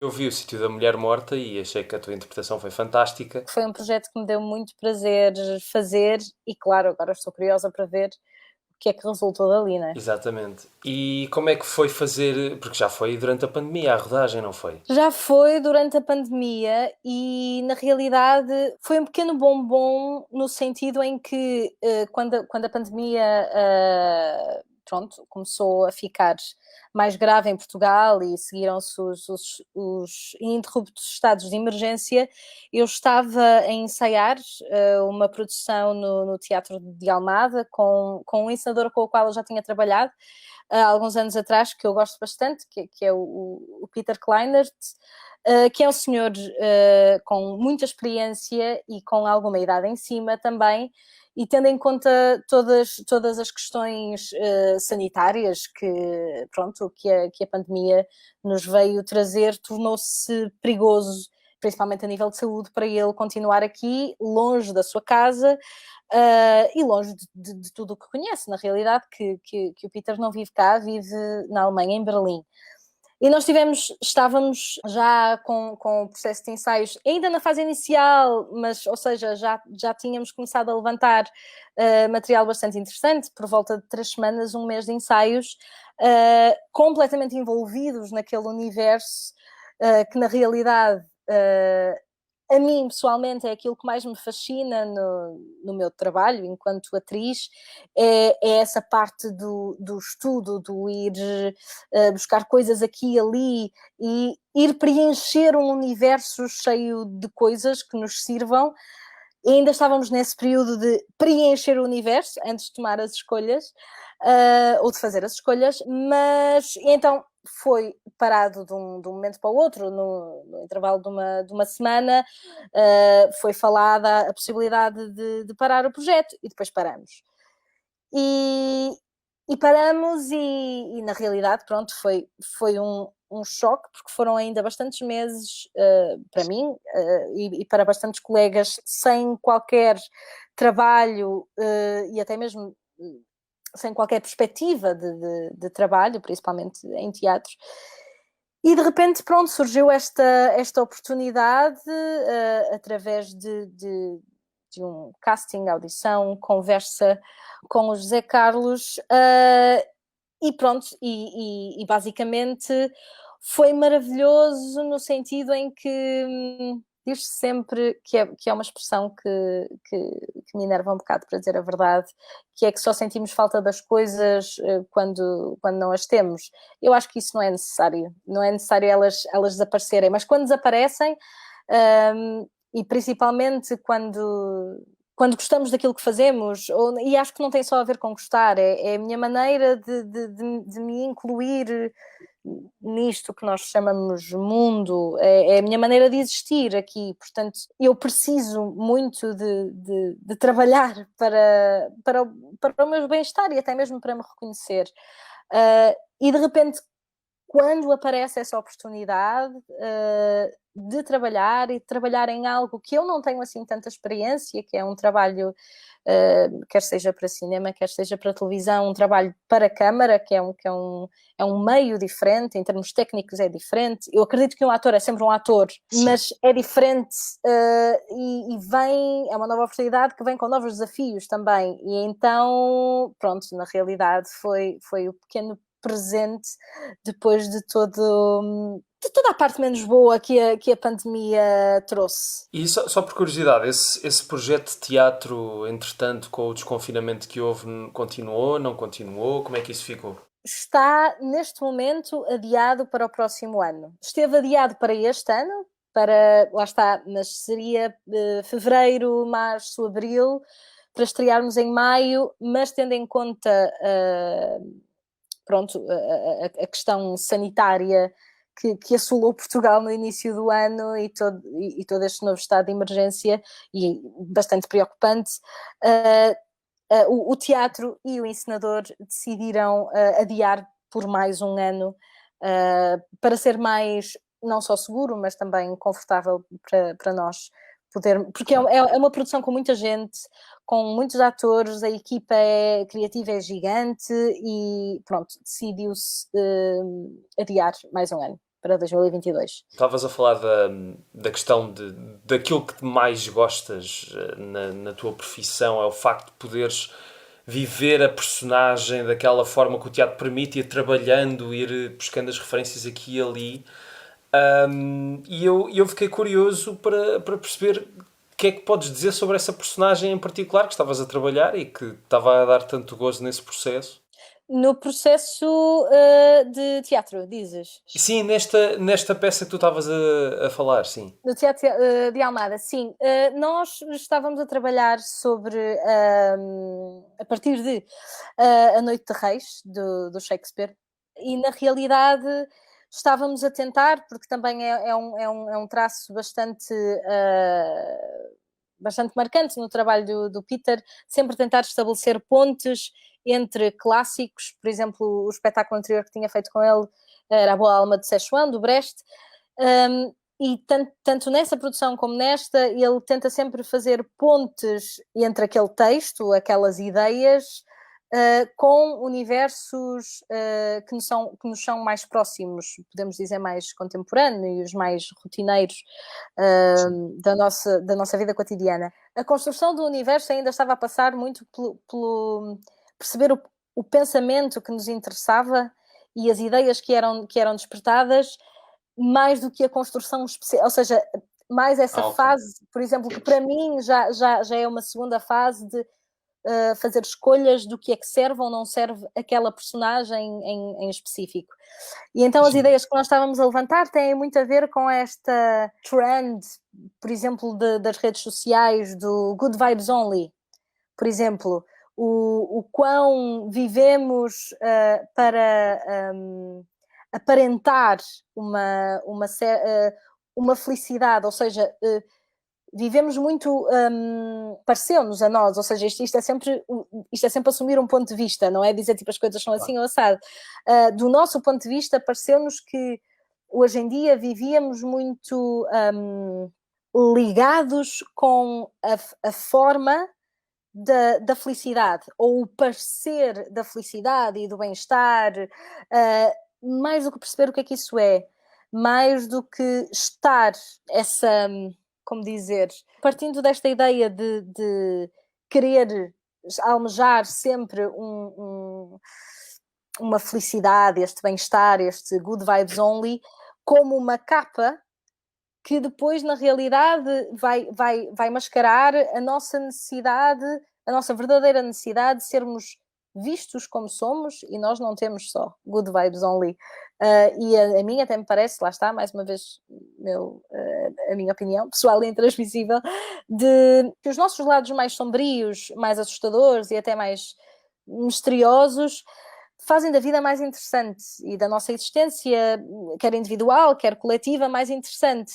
Eu vi o Sítio da Mulher Morta e achei que a tua interpretação foi fantástica. Foi um projeto que me deu muito prazer fazer e, claro, agora estou curiosa para ver o que é que resultou dali, né? Exatamente. E como é que foi fazer, porque já foi durante a pandemia a rodagem, não foi? Já foi durante a pandemia e, na realidade, foi um pequeno bombom no sentido em que, quando a pandemia, pronto, começou a ficar mais grave em Portugal e seguiram-se os ininterruptos estados de emergência, eu estava a ensaiar uma produção no Teatro de Almada com um encenador com o qual eu já tinha trabalhado há alguns anos atrás, que eu gosto bastante, que é o Peter Kleinert, que é um senhor com muita experiência e com alguma idade em cima também, e tendo em conta todas as questões sanitárias que a pandemia nos veio trazer, tornou-se perigoso, principalmente a nível de saúde, para ele continuar aqui, longe da sua casa, e longe de tudo o que conhece, na realidade, que o Peter não vive cá, vive na Alemanha, em Berlim. E nós estávamos já com o processo de ensaios, ainda na fase inicial, mas, ou seja, já tínhamos começado a levantar material bastante interessante, por volta de 3 semanas, um mês de ensaios, completamente envolvidos naquele universo que, na realidade, a mim, pessoalmente, é aquilo que mais me fascina no meu trabalho enquanto atriz, é essa parte do estudo, do ir buscar coisas aqui e ali e ir preencher um universo cheio de coisas que nos sirvam. E ainda estávamos nesse período de preencher o universo antes de tomar as escolhas, ou de fazer as escolhas, mas então foi parado de um momento para o outro, no intervalo de uma semana, foi falada a possibilidade de parar o projeto e depois paramos. E, e paramos e, na realidade, pronto, foi um choque, porque foram ainda bastantes meses para mim e para bastantes colegas sem qualquer trabalho e até mesmo sem qualquer perspectiva de trabalho, principalmente em teatro. E de repente, pronto, surgiu esta oportunidade através de um casting, audição, conversa com o José Carlos e pronto, e basicamente foi maravilhoso no sentido em que diz-se sempre que é uma expressão que me enerva um bocado, para dizer a verdade, que é que só sentimos falta das coisas quando não as temos. Eu acho que isso não é necessário elas desaparecerem, mas quando desaparecem, e principalmente quando gostamos daquilo que fazemos, e acho que não tem só a ver com gostar, é a minha maneira de me incluir nisto que nós chamamos mundo, é a minha maneira de existir aqui, portanto eu preciso muito de trabalhar para o meu bem-estar e até mesmo para me reconhecer. E de repente, quando aparece essa oportunidade de trabalhar e de trabalhar em algo que eu não tenho assim tanta experiência, que é um trabalho, quer seja para cinema, quer seja para televisão, um trabalho para a câmara, é um meio diferente, em termos técnicos é diferente. Eu acredito que um ator é sempre um ator, mas é diferente é uma nova oportunidade que vem com novos desafios também. E então, pronto, na realidade foi o pequeno presente depois de toda a parte menos boa que a pandemia trouxe. E só por curiosidade, esse projeto de teatro, entretanto, com o desconfinamento que houve, continuou, não continuou? Como é que isso ficou? Está, neste momento, adiado para o próximo ano. Esteve adiado para este ano, lá está, mas seria fevereiro, março, abril, para estrearmos em maio, mas tendo em conta pronto, a questão sanitária que assolou Portugal no início do ano e todo este novo estado de emergência e bastante preocupante, o teatro e o encenador decidiram adiar por mais um ano para ser mais, não só seguro, mas também confortável para nós poder, porque é uma produção com muita gente, com muitos atores, a equipa criativa é gigante e pronto, decidiu-se adiar mais um ano. para 2022. Estavas a falar da questão daquilo que mais gostas na tua profissão, é o facto de poderes viver a personagem daquela forma que o teatro permite, ir trabalhando, ir buscando as referências aqui e ali. E eu fiquei curioso para perceber o que é que podes dizer sobre essa personagem em particular que estavas a trabalhar e que estava a dar tanto gozo nesse processo. No processo de teatro, dizes? Sim, nesta peça que tu estavas a falar, sim. No Teatro de Almada, sim. Nós estávamos a trabalhar sobre, a partir de A Noite de Reis, do Shakespeare, e na realidade estávamos a tentar, porque também é um traço bastante marcante no trabalho do Peter, sempre tentar estabelecer pontes entre clássicos, por exemplo, o espetáculo anterior que tinha feito com ele era A Boa Alma de Szechuan, do Brecht, e tanto nessa produção como nesta, ele tenta sempre fazer pontes entre aquele texto, aquelas ideias, com universos que nos são mais próximos, podemos dizer mais contemporâneos, mais rotineiros da nossa vida cotidiana. A construção do universo ainda estava a passar muito pelo perceber o pensamento que nos interessava e as ideias que eram despertadas, mais do que a construção especial, ou seja, mais essa fase, por exemplo, que para mim já é uma segunda fase de fazer escolhas do que é que serve ou não serve aquela personagem em específico. E então as ideias que nós estávamos a levantar têm muito a ver com esta trend, por exemplo, das redes sociais, do good vibes only, por exemplo, o quão vivemos para aparentar uma felicidade, ou seja, vivemos muito, pareceu-nos a nós, ou seja, isto é sempre assumir um ponto de vista, não é dizer tipo as coisas são assim ou assado. Do nosso ponto de vista, pareceu-nos que hoje em dia vivíamos muito ligados com a forma da felicidade, ou o parecer da felicidade e do bem-estar, mais do que perceber o que é que isso é, mais do que estar como dizer, partindo desta ideia de querer almejar sempre uma felicidade, este bem-estar, este good vibes only, como uma capa que depois, na realidade, vai mascarar a nossa necessidade, a nossa verdadeira necessidade de sermos vistos como somos, e nós não temos só good vibes only. E a mim até me parece, lá está, mais uma vez a minha opinião pessoal e intransmissível, de que os nossos lados mais sombrios, mais assustadores e até mais misteriosos fazem da vida mais interessante e da nossa existência, quer individual, quer coletiva, mais interessante.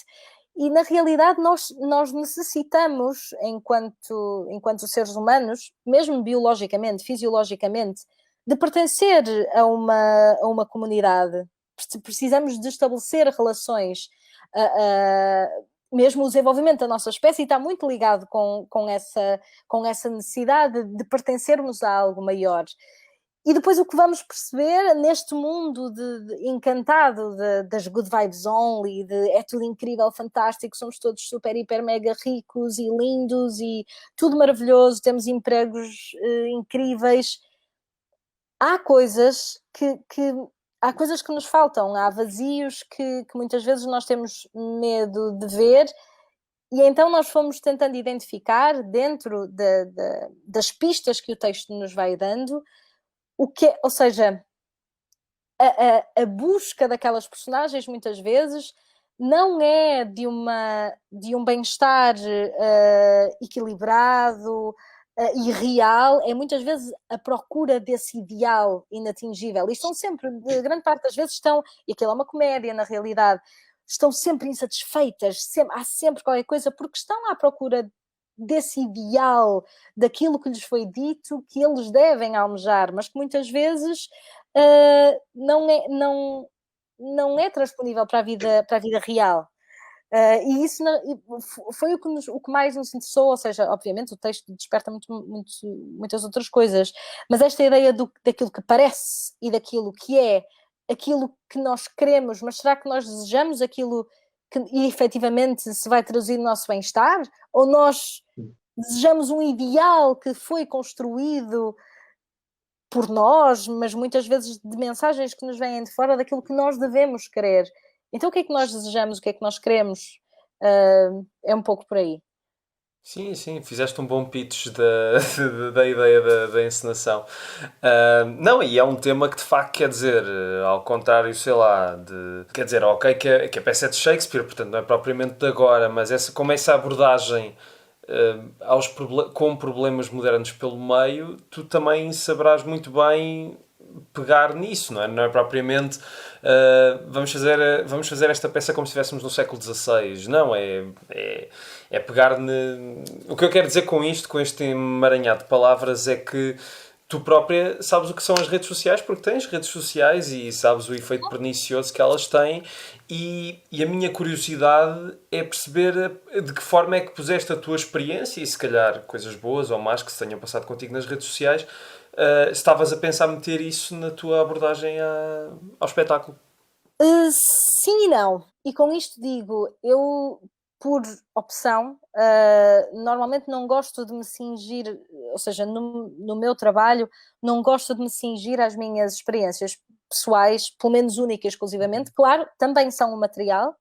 E na realidade nós necessitamos, enquanto seres humanos, mesmo biologicamente, fisiologicamente, de pertencer a uma comunidade. Precisamos de estabelecer relações. Mesmo o desenvolvimento da nossa espécie está muito ligado com essa necessidade de pertencermos a algo maior. E depois o que vamos perceber neste mundo encantado das good vibes only, é tudo incrível, fantástico, somos todos super, hiper, mega ricos e lindos e tudo maravilhoso, temos empregos incríveis. Há coisas que nos faltam, há vazios que muitas vezes nós temos medo de ver, e então nós fomos tentando identificar dentro das pistas que o texto nos vai dando, ou seja, a busca daquelas personagens muitas vezes não é de um bem-estar equilibrado e real, é muitas vezes a procura desse ideal inatingível. E estão sempre, de grande parte das vezes e aquilo é uma comédia na realidade, estão sempre insatisfeitas, há sempre qualquer coisa, porque estão à procura desse ideal, daquilo que lhes foi dito, que eles devem almejar, mas que muitas vezes não é transponível para a vida real. E isso foi o que mais nos interessou, ou seja, obviamente o texto desperta muitas outras coisas, mas esta ideia daquilo que parece e daquilo que é aquilo que nós queremos, mas será que nós desejamos aquilo que e, efetivamente se vai traduzir no nosso bem-estar? Ou nós desejamos um ideal que foi construído por nós, mas muitas vezes de mensagens que nos vêm de fora daquilo que nós devemos querer? Então o que é que nós desejamos, o que é que nós queremos? É um pouco por aí. Sim, sim, fizeste um bom pitch da ideia da encenação. Não, e é um tema que de facto quer dizer, ao contrário, sei lá, quer dizer, ok, que a peça é de Shakespeare, portanto não é propriamente de agora, mas como essa abordagem com problemas modernos pelo meio, tu também saberás muito bem pegar nisso, não é? Não é propriamente vamos fazer esta peça como se estivéssemos no século XVI. Não, é pegar. O que eu quero dizer com isto, com este emaranhado de palavras, é que tu própria sabes o que são as redes sociais, porque tens redes sociais e sabes o efeito pernicioso que elas têm. E a minha curiosidade é perceber de que forma é que puseste a tua experiência e se calhar coisas boas ou más que se tenham passado contigo nas redes sociais, estavas a pensar meter isso na tua abordagem ao espetáculo. Sim e não. E com isto digo, eu, por opção, normalmente não gosto de me cingir, ou seja, no meu trabalho, não gosto de me cingir às minhas experiências pessoais, pelo menos única e exclusivamente. Claro, também são um material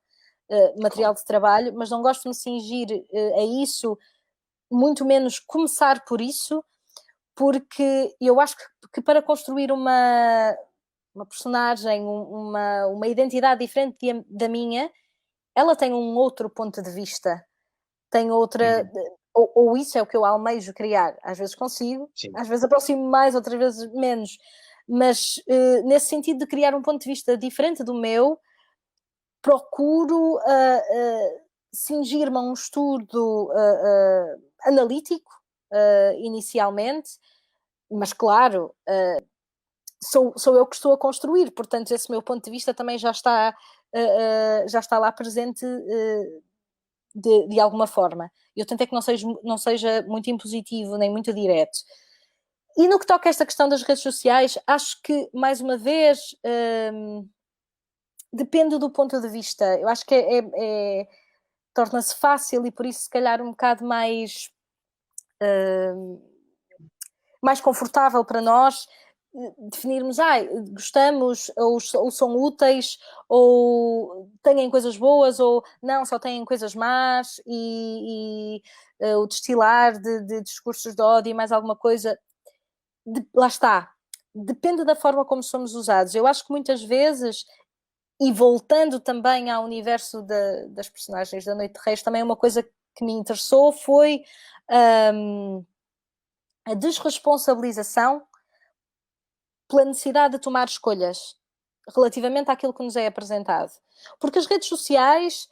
de trabalho, mas não gosto de me cingir a isso, muito menos começar por isso, porque eu acho que para construir uma personagem, uma identidade diferente da minha, ela tem um outro ponto de vista, tem outra. Uhum. Ou isso é o que eu almejo criar. Às vezes consigo, Sim. às vezes aproximo mais, outras vezes menos. Mas nesse sentido de criar um ponto de vista diferente do meu, procuro cingir-me a um estudo analítico, inicialmente, mas claro, sou eu que estou a construir, portanto esse meu ponto de vista também já está lá presente de alguma forma. Eu tento é que não seja muito impositivo nem muito direto. E no que toca a esta questão das redes sociais, acho que, mais uma vez, depende do ponto de vista. Eu acho que torna-se fácil e por isso se calhar um bocado mais confortável para nós definirmos, gostamos, ou são úteis, ou têm coisas boas, ou não, só têm coisas más, e o destilar de discursos de ódio e mais alguma coisa, lá está. Depende da forma como somos usados. Eu acho que muitas vezes, e voltando também ao universo das personagens da Noite de Reis, também uma coisa que me interessou foi a desresponsabilização pela necessidade de tomar escolhas relativamente àquilo que nos é apresentado. Porque as redes sociais,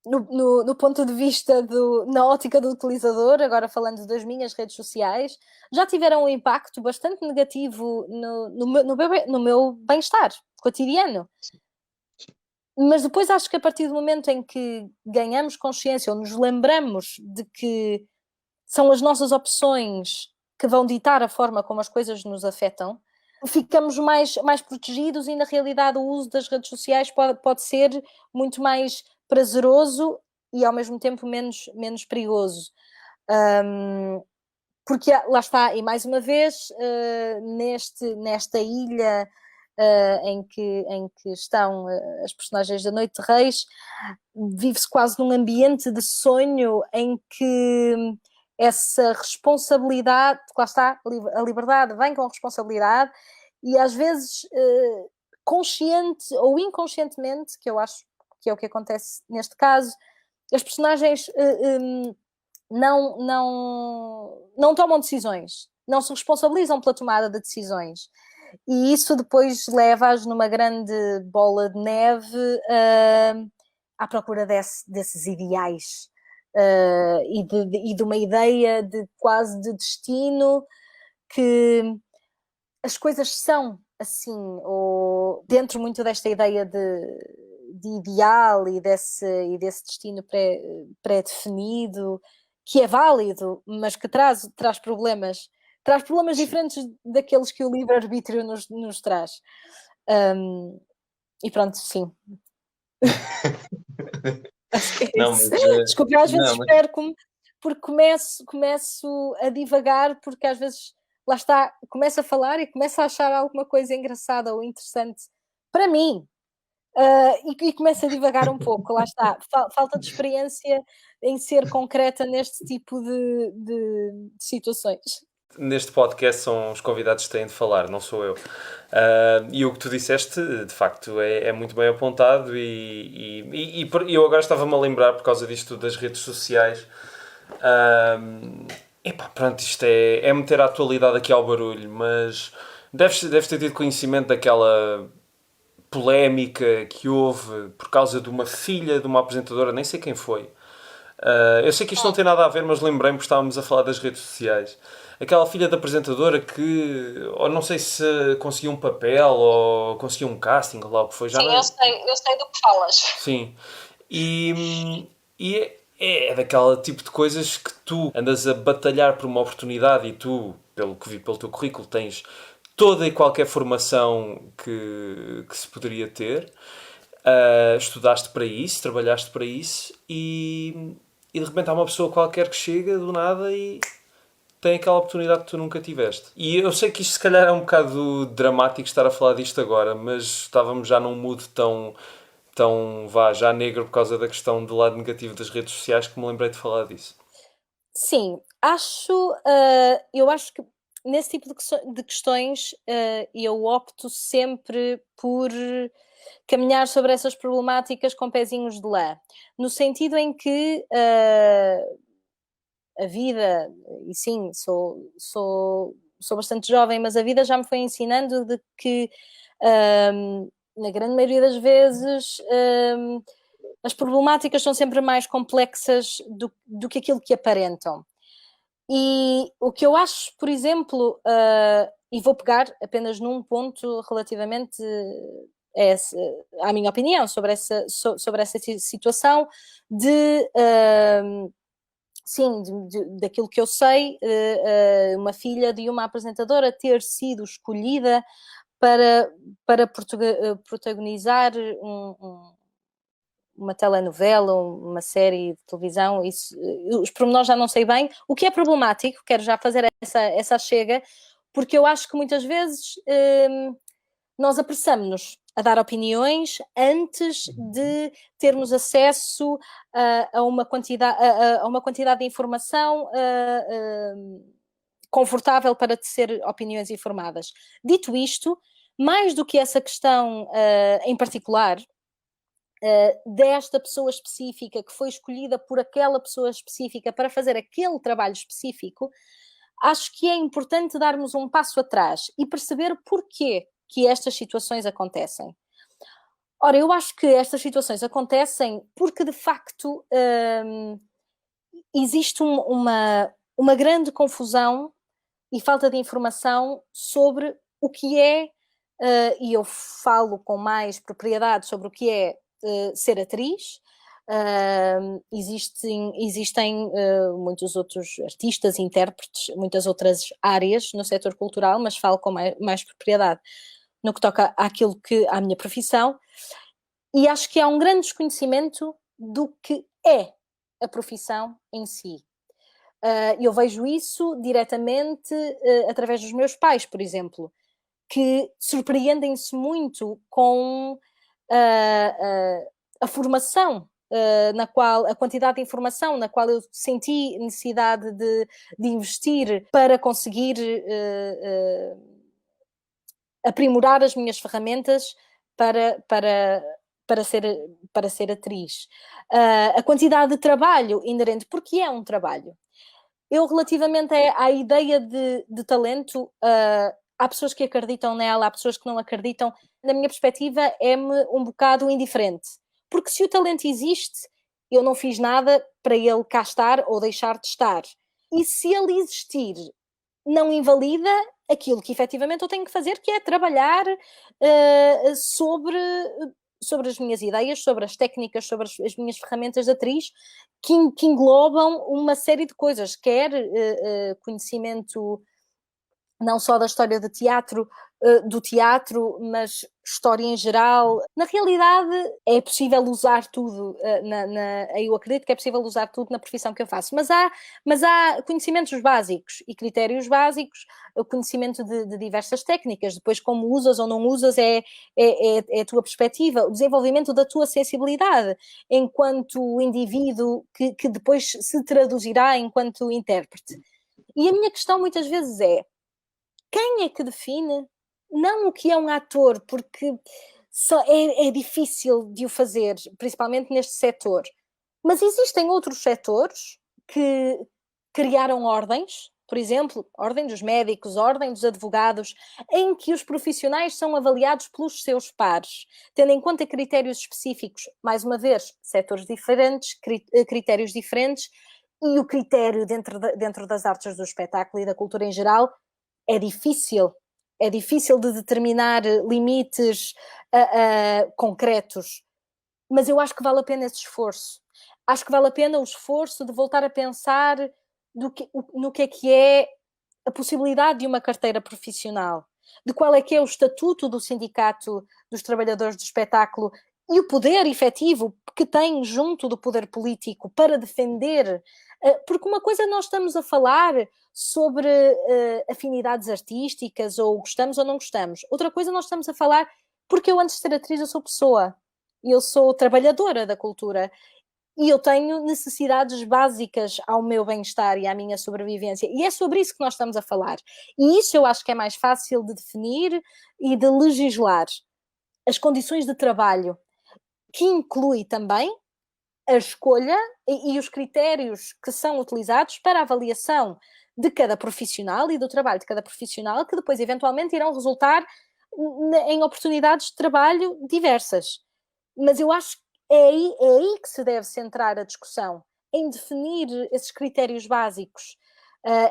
no ponto de vista na ótica do utilizador, agora falando das minhas redes sociais, já tiveram um impacto bastante negativo no meu bem-estar cotidiano. Mas depois acho que a partir do momento em que ganhamos consciência ou nos lembramos de que são as nossas opções que vão ditar a forma como as coisas nos afetam, ficamos mais protegidos e, na realidade, o uso das redes sociais pode ser muito mais prazeroso e, ao mesmo tempo, menos perigoso. Porque, lá está, e mais uma vez, nesta ilha em que estão as personagens da Noite de Reis, vive-se quase num ambiente de sonho em que essa responsabilidade, lá está, a liberdade vem com responsabilidade e às vezes consciente ou inconscientemente, que eu acho que é o que acontece neste caso, as personagens não tomam decisões, não se responsabilizam pela tomada de decisões. E isso depois leva-as numa grande bola de neve à procura desses ideais e de uma ideia de quase de destino, que as coisas são assim, ou dentro muito desta ideia de ideal e desse destino pré-definido, que é válido, mas que traz problemas. Traz problemas diferentes daqueles que o livre-arbítrio nos traz. E pronto, sim. Acho que é Não, isso. mas, Desculpa, às vezes não, mas perco-me, porque começo a divagar, porque às vezes, lá está, começo a falar e começo a achar alguma coisa engraçada ou interessante para mim. E começo a divagar um pouco, lá está, falta de experiência em ser concreta neste tipo de situações. neste podcast são os convidados que têm de falar, não sou eu. E o que tu disseste, de facto, é muito bem apontado e eu agora estava-me a lembrar, por causa disto das redes sociais, epá, pronto, isto é meter a atualidade aqui ao barulho, mas deves ter tido conhecimento daquela polémica que houve por causa de uma filha de uma apresentadora, nem sei quem foi. Eu sei que isto não tem nada a ver, mas lembrei-me porque estávamos a falar das redes sociais. Aquela filha da apresentadora que, ou não sei se conseguiu um papel ou conseguiu um casting, ou lá o que foi, já Sim, não. eu sei do que falas. Sim. E é daquela tipo de coisas que tu andas a batalhar por uma oportunidade e tu, pelo que vi pelo teu currículo, tens toda e qualquer formação que se poderia ter. Estudaste para isso, trabalhaste para isso e de repente há uma pessoa qualquer que chega do nada e tem aquela oportunidade que tu nunca tiveste. E eu sei que isto se calhar é um bocado dramático estar a falar disto agora, mas estávamos já num mood tão já negro por causa da questão do lado negativo das redes sociais que me lembrei de falar disso. Sim, eu acho que nesse tipo de questões, eu opto sempre por caminhar sobre essas problemáticas com pezinhos de lã, no sentido em que, a vida, e sim, sou bastante jovem, mas a vida já me foi ensinando de que, na grande maioria das vezes, as problemáticas são sempre mais complexas do que aquilo que aparentam. E o que eu acho, por exemplo, e vou pegar apenas num ponto relativamente à minha opinião sobre essa situação de sim, daquilo que eu sei, uma filha de uma apresentadora ter sido escolhida para protagonizar uma telenovela, uma série de televisão, isso, os pormenores já não sei bem. O que é problemático, quero já fazer essa chega, porque eu acho que muitas vezes nós apressamos-nos a dar opiniões antes de termos acesso a uma quantidade de informação confortável para tecer opiniões informadas. Dito isto, mais do que essa questão em particular, desta pessoa específica que foi escolhida por aquela pessoa específica para fazer aquele trabalho específico, acho que é importante darmos um passo atrás e perceber porquê que estas situações acontecem. Ora, eu acho que estas situações acontecem porque, de facto, existe uma grande confusão e falta de informação sobre o que é, e eu falo com mais propriedade sobre o que é ser atriz. Existem muitos outros artistas, intérpretes, muitas outras áreas no setor cultural, mas falo com mais propriedade no que toca à minha profissão, e acho que há um grande desconhecimento do que é a profissão em si. Eu vejo isso diretamente através dos meus pais, por exemplo, que surpreendem-se muito com a formação a quantidade de informação na qual eu senti necessidade de investir para conseguir aprimorar as minhas ferramentas para ser atriz. A quantidade de trabalho inerente, porque é um trabalho. Eu, relativamente à ideia de talento, há pessoas que acreditam nela, há pessoas que não acreditam. Na minha perspectiva, é-me um bocado indiferente. Porque se o talento existe, eu não fiz nada para ele cá estar ou deixar de estar. E se ele existir, não invalida aquilo que efetivamente eu tenho que fazer, que é trabalhar sobre as minhas ideias, sobre as técnicas, sobre as minhas ferramentas de atriz, que englobam uma série de coisas, quer conhecimento não só da história de teatro, do teatro, mas história em geral. Na realidade, é possível usar tudo, eu acredito que é possível usar tudo na profissão que eu faço, mas há conhecimentos básicos e critérios básicos, o conhecimento de diversas técnicas, depois como usas ou não usas é a tua perspectiva, o desenvolvimento da tua sensibilidade enquanto indivíduo que depois se traduzirá enquanto intérprete. E a minha questão muitas vezes é: quem é que define? Não o que é um ator, porque é difícil de o fazer, principalmente neste setor. Mas existem outros setores que criaram ordens, por exemplo, ordem dos médicos, ordem dos advogados, em que os profissionais são avaliados pelos seus pares, tendo em conta critérios específicos, mais uma vez, setores diferentes, critérios diferentes, e o critério dentro das artes do espetáculo e da cultura em geral é difícil de determinar limites concretos, mas eu acho que vale a pena esse esforço. Acho que vale a pena o esforço de voltar a pensar no que é a possibilidade de uma carteira profissional, de qual é que é o estatuto do Sindicato dos Trabalhadores do Espetáculo e o poder efetivo que tem junto do poder político para defender, porque uma coisa nós estamos a falar sobre afinidades artísticas, ou gostamos ou não gostamos. Outra coisa nós estamos a falar, porque eu antes de ser atriz eu sou pessoa, eu sou trabalhadora da cultura, e eu tenho necessidades básicas ao meu bem-estar e à minha sobrevivência. E é sobre isso que nós estamos a falar. E isso eu acho que é mais fácil de definir e de legislar. As condições de trabalho, que inclui também a escolha e os critérios que são utilizados para a avaliação de cada profissional e do trabalho de cada profissional, que depois eventualmente irão resultar em oportunidades de trabalho diversas. Mas eu acho que é aí que se deve centrar a discussão, em definir esses critérios básicos,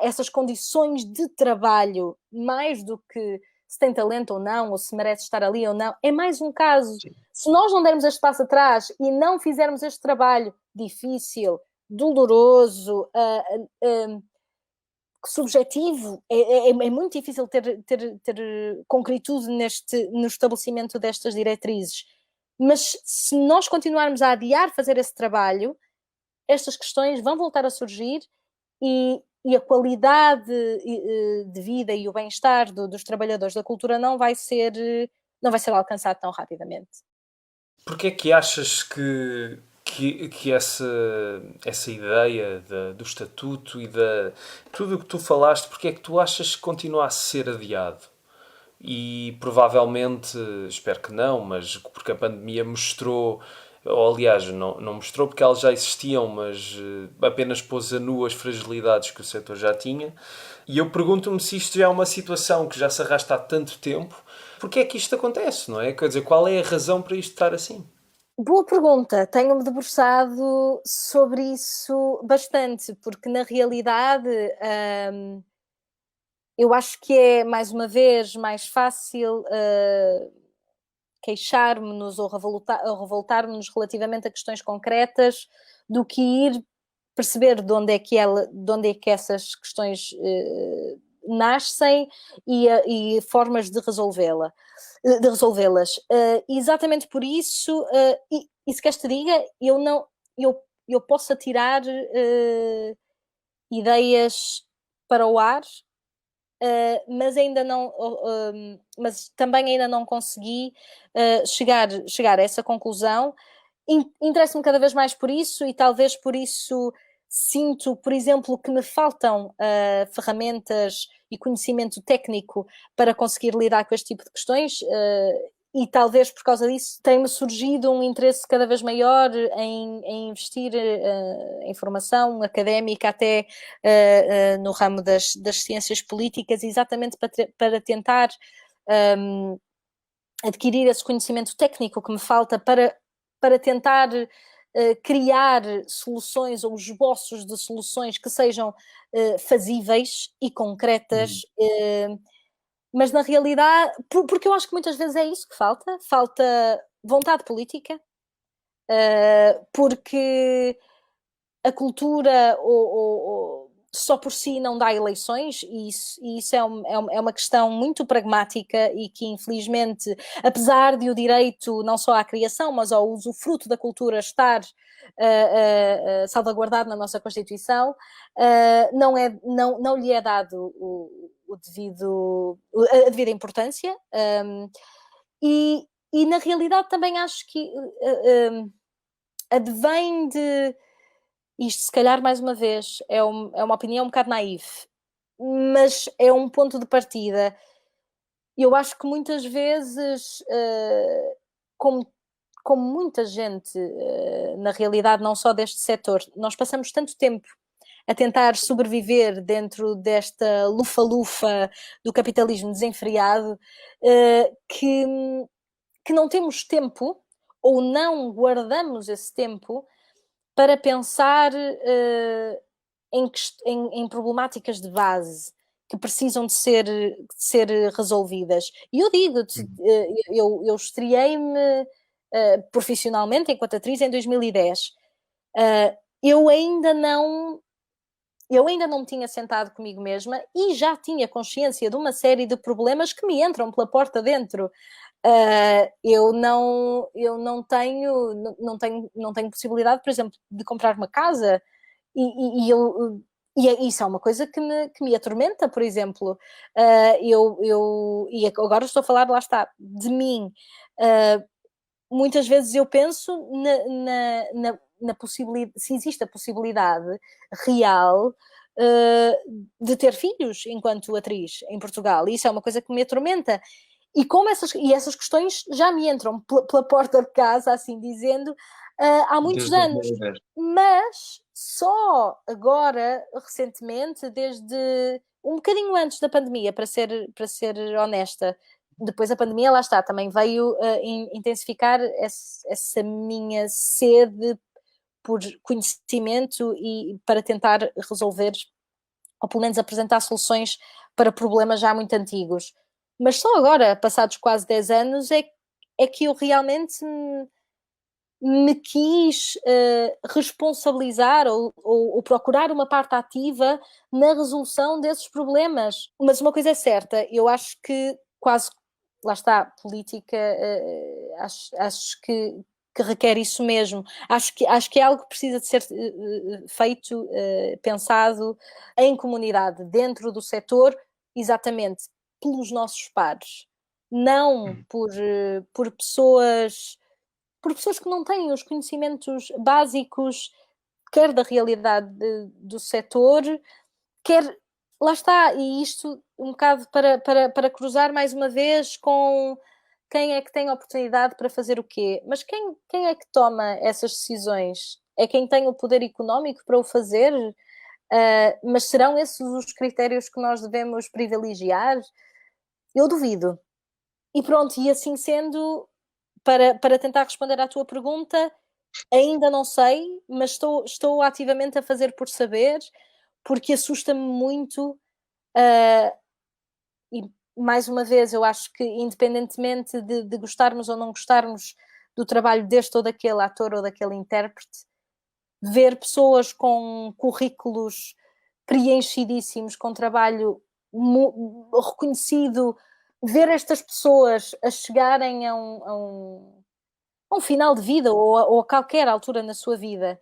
essas condições de trabalho, mais do que se tem talento ou não, ou se merece estar ali ou não. É mais um caso. Sim. Se nós não dermos este passo atrás e não fizermos este trabalho difícil, doloroso, subjetivo, é muito difícil ter concretude no estabelecimento destas diretrizes. Mas se nós continuarmos a adiar fazer esse trabalho, estas questões vão voltar a surgir e a qualidade de vida e o bem-estar dos trabalhadores da cultura não vai ser alcançado tão rapidamente. Porquê é que achas que essa ideia do estatuto e tudo o que tu falaste, porque é que tu achas que continua a ser adiado? E provavelmente, espero que não, mas porque a pandemia mostrou, ou aliás, não mostrou porque elas já existiam, mas apenas pôs a nu as fragilidades que o setor já tinha. E eu pergunto-me se isto já é uma situação que já se arrasta há tanto tempo, porque é que isto acontece, não é? Quer dizer, qual é a razão para isto estar assim? Boa pergunta, tenho-me debruçado sobre isso bastante, porque na realidade eu acho que é, mais uma vez, mais fácil queixar-nos ou revoltar-nos relativamente a questões concretas do que ir perceber de onde é que essas questões nascem e formas de resolvê-las. Exatamente por isso, e se queres te diga, eu posso atirar ideias para o ar, mas ainda não, mas também ainda não consegui chegar a essa conclusão. Interesso-me cada vez mais por isso e talvez por isso sinto, por exemplo, que me faltam ferramentas e conhecimento técnico para conseguir lidar com este tipo de questões, e talvez por causa disso tenha-me surgido um interesse cada vez maior em investir em formação académica, até no ramo das ciências políticas, exatamente para tentar adquirir esse conhecimento técnico que me falta para tentar criar soluções ou esboços de soluções que sejam fazíveis e concretas, mas na realidade, porque eu acho que muitas vezes é isso que falta vontade política, porque a cultura só por si não dá eleições, e isso é uma questão muito pragmática e que, infelizmente, apesar de o direito não só à criação, mas ao usufruto da cultura estar salvaguardado na nossa Constituição, não lhe é dado a devida importância. E na realidade também acho que advém de... Isto, se calhar, mais uma vez, é uma opinião um bocado naive, mas é um ponto de partida. Eu acho que muitas vezes, como muita gente, na realidade, não só deste setor, nós passamos tanto tempo a tentar sobreviver dentro desta lufa-lufa do capitalismo desenfreado, que não temos tempo, ou não guardamos esse tempo, para pensar em problemáticas de base que precisam de ser resolvidas. E eu digo-te, eu estreiei-me profissionalmente enquanto atriz em 2010. Eu ainda não me tinha sentado comigo mesma e já tinha consciência de uma série de problemas que me entram pela porta dentro. Eu não tenho possibilidade, por exemplo, de comprar uma casa, e isso é uma coisa que me atormenta, por exemplo. E agora estou a falar, lá está, de mim. Muitas vezes eu penso na possibilidade, se existe a possibilidade real de ter filhos enquanto atriz em Portugal. E isso é uma coisa que me atormenta. E como essas questões já me entram pela porta de casa, assim dizendo, há muitos anos. Mas só agora, recentemente, desde um bocadinho antes da pandemia, para ser honesta, depois a pandemia, lá está, também veio intensificar essa minha sede por conhecimento e para tentar resolver, ou pelo menos apresentar soluções para problemas já muito antigos. Mas só agora, passados quase 10 anos, é que eu realmente me quis responsabilizar ou procurar uma parte ativa na resolução desses problemas. Mas uma coisa é certa, eu acho que quase, lá está, política, acho que requer isso mesmo. Acho que é algo que precisa de ser feito, pensado em comunidade, dentro do setor, exatamente pelos nossos pares, não por pessoas que não têm os conhecimentos básicos, quer da realidade do setor, quer... Lá está, e isto um bocado para cruzar mais uma vez com quem é que tem oportunidade para fazer o quê. Mas quem é que toma essas decisões? É quem tem o poder económico para o fazer? Mas serão esses os critérios que nós devemos privilegiar? Eu duvido. E pronto, e assim sendo, para tentar responder à tua pergunta, ainda não sei, mas estou ativamente a fazer por saber, porque assusta-me muito. E mais uma vez, eu acho que independentemente de gostarmos ou não gostarmos do trabalho deste ou daquele ator ou daquele intérprete, ver pessoas com currículos preenchidíssimos, com trabalho reconhecido, ver estas pessoas a chegarem a um final de vida ou a qualquer altura na sua vida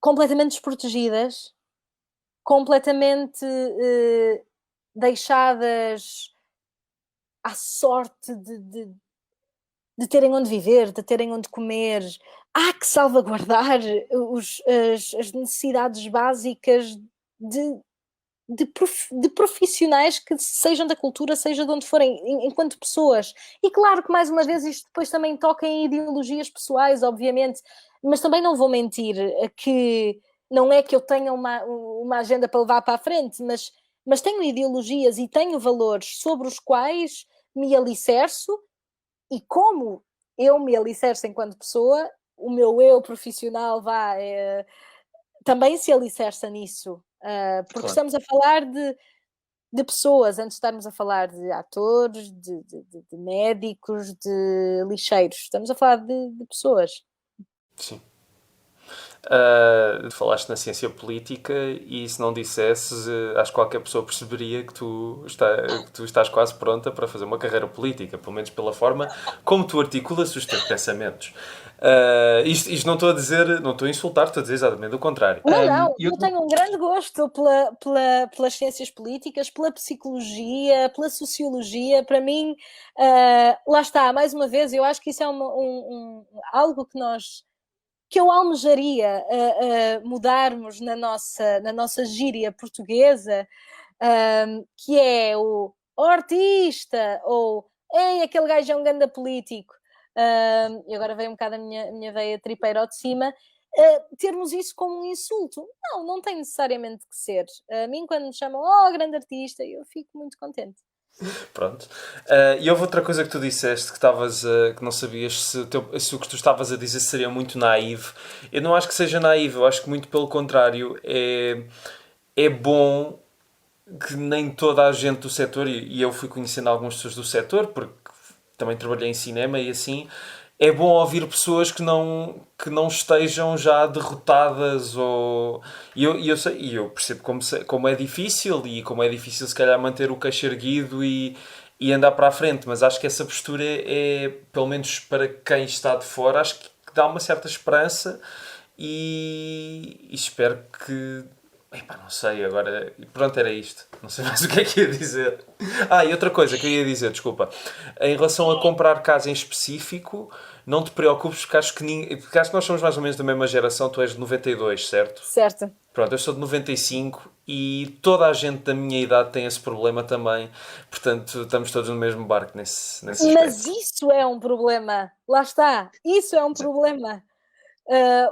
completamente desprotegidas, completamente deixadas à sorte de terem onde viver, de terem onde comer. Há que salvaguardar as necessidades básicas de profissionais que sejam da cultura, seja de onde forem, enquanto pessoas. E claro que, mais uma vez, isto depois também toca em ideologias pessoais, obviamente, mas também não vou mentir que não é que eu tenha uma agenda para levar para a frente, mas tenho ideologias e tenho valores sobre os quais me alicerço, e como eu me alicerço enquanto pessoa, o meu eu profissional também se alicerça nisso. Porque claro, estamos a falar de pessoas, antes de estarmos a falar de atores, de médicos, de lixeiros. Estamos a falar de pessoas. Sim. Falaste na ciência política e se não dissesses, acho que qualquer pessoa perceberia que que tu estás quase pronta para fazer uma carreira política, pelo menos pela forma como tu articulas os teus pensamentos. Isto não estou a dizer, não estou a insultar, estou a dizer exatamente o contrário. Não, eu tenho um grande gosto pelas ciências políticas, pela psicologia, pela sociologia. Para mim, lá está, mais uma vez, eu acho que isso é algo que eu almejaria mudarmos na nossa gíria portuguesa, que é o artista, ou ei, aquele gajo é um ganda político. E agora veio um bocado a minha veia tripeira ao de cima. Termos isso como um insulto. Não tem necessariamente que ser. A mim, quando me chamam, grande artista, eu fico muito contente. Pronto. E houve outra coisa que tu disseste que não sabias se o que tu estavas a dizer seria muito naive. Eu não acho que seja naive, eu acho que muito pelo contrário. É bom que nem toda a gente do setor, e eu fui conhecendo algumas pessoas do setor, porque também trabalhei em cinema e assim, é bom ouvir pessoas que não estejam já derrotadas e eu percebo como é difícil e como é difícil se calhar manter o queixo erguido e andar para a frente, mas acho que essa postura pelo menos para quem está de fora, acho que dá uma certa esperança e espero que epá, não sei, agora. Pronto, era isto. Não sei mais o que é que ia dizer. E outra coisa que eu ia dizer, desculpa. Em relação a comprar casa em específico, não te preocupes, porque acho que nós somos mais ou menos da mesma geração. Tu és de 92, certo? Certo. Pronto, eu sou de 95 e toda a gente da minha idade tem esse problema também. Portanto, estamos todos no mesmo barco nesse aspecto. Mas isso é um problema. Lá está. Isso é um problema.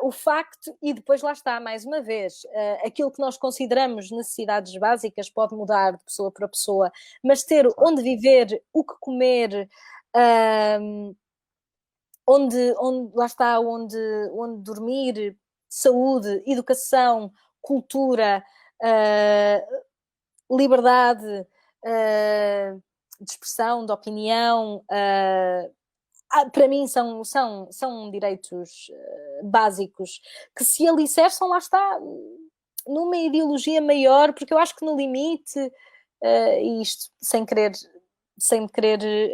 O facto, e depois lá está, mais uma vez, aquilo que nós consideramos necessidades básicas pode mudar de pessoa para pessoa, mas ter onde viver, o que comer, lá está, onde dormir, saúde, educação, cultura, liberdade de expressão, de opinião, para mim são direitos básicos que se alicerçam, lá está, numa ideologia maior, porque eu acho que no limite, e isto sem me querer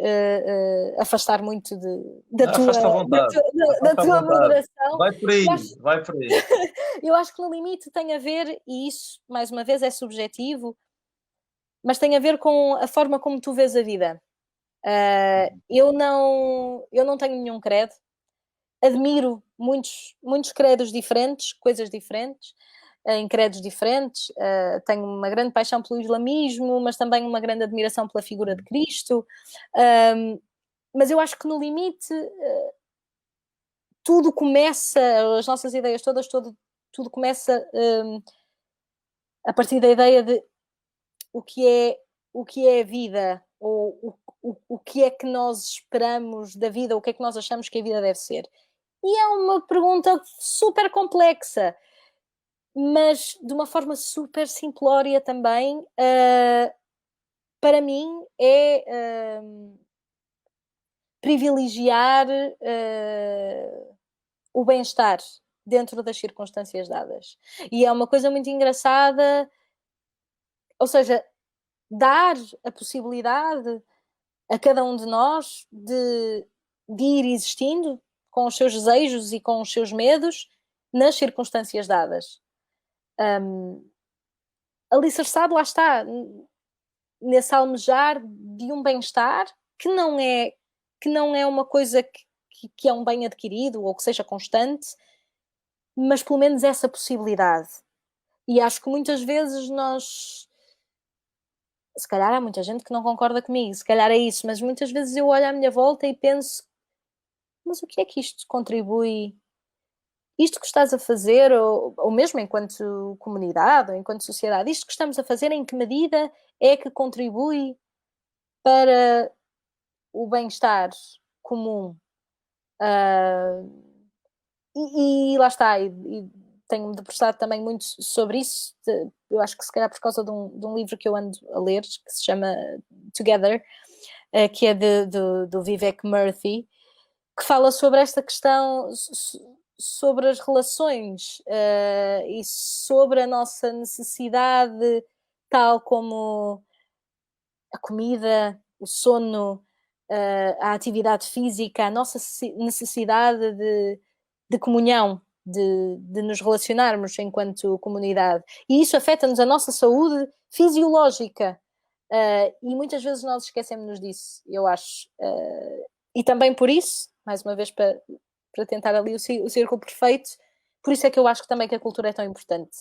afastar muito da tua moderação. Vai por aí. Eu acho que no limite tem a ver, e isso, mais uma vez, é subjetivo, mas tem a ver com a forma como tu vês a vida. Eu não tenho nenhum credo. Admiro muitos credos diferentes, coisas diferentes, em credos diferentes. Tenho uma grande paixão pelo islamismo, mas também uma grande admiração pela figura de Cristo. Mas eu acho que no limite tudo começa, as nossas ideias todas, tudo começa a partir da ideia de o que é a vida, ou o que é que nós esperamos da vida, o que é que nós achamos que a vida deve ser. E é uma pergunta super complexa, mas de uma forma super simplória também. Para mim é privilegiar o bem-estar dentro das circunstâncias dadas. E é uma coisa muito engraçada, ou seja, dar a possibilidade a cada um de nós de ir existindo com os seus desejos e com os seus medos nas circunstâncias dadas. Alicerçado, lá está, nesse almejar de um bem-estar que não é uma coisa que é um bem adquirido ou que seja constante, mas pelo menos essa possibilidade. E acho que muitas vezes se calhar há muita gente que não concorda comigo, se calhar é isso, mas muitas vezes eu olho à minha volta e penso, mas o que é que isto contribui? Isto que estás a fazer, ou mesmo enquanto comunidade, ou enquanto sociedade, isto que estamos a fazer, em que medida é que contribui para o bem-estar comum? E lá está, e tenho-me debruçado também muito sobre isso. Eu acho que se calhar por causa de um livro que eu ando a ler, que se chama Together, que é do Vivek Murthy, que fala sobre esta questão, sobre as relações e sobre a nossa necessidade, tal como a comida, o sono, a atividade física, a nossa necessidade de comunhão, de nos relacionarmos enquanto comunidade. E isso afeta-nos a nossa saúde fisiológica. E muitas vezes nós esquecemos-nos disso, eu acho. E também por isso, mais uma vez para tentar ali o círculo perfeito, por isso é que eu acho que também que a cultura é tão importante.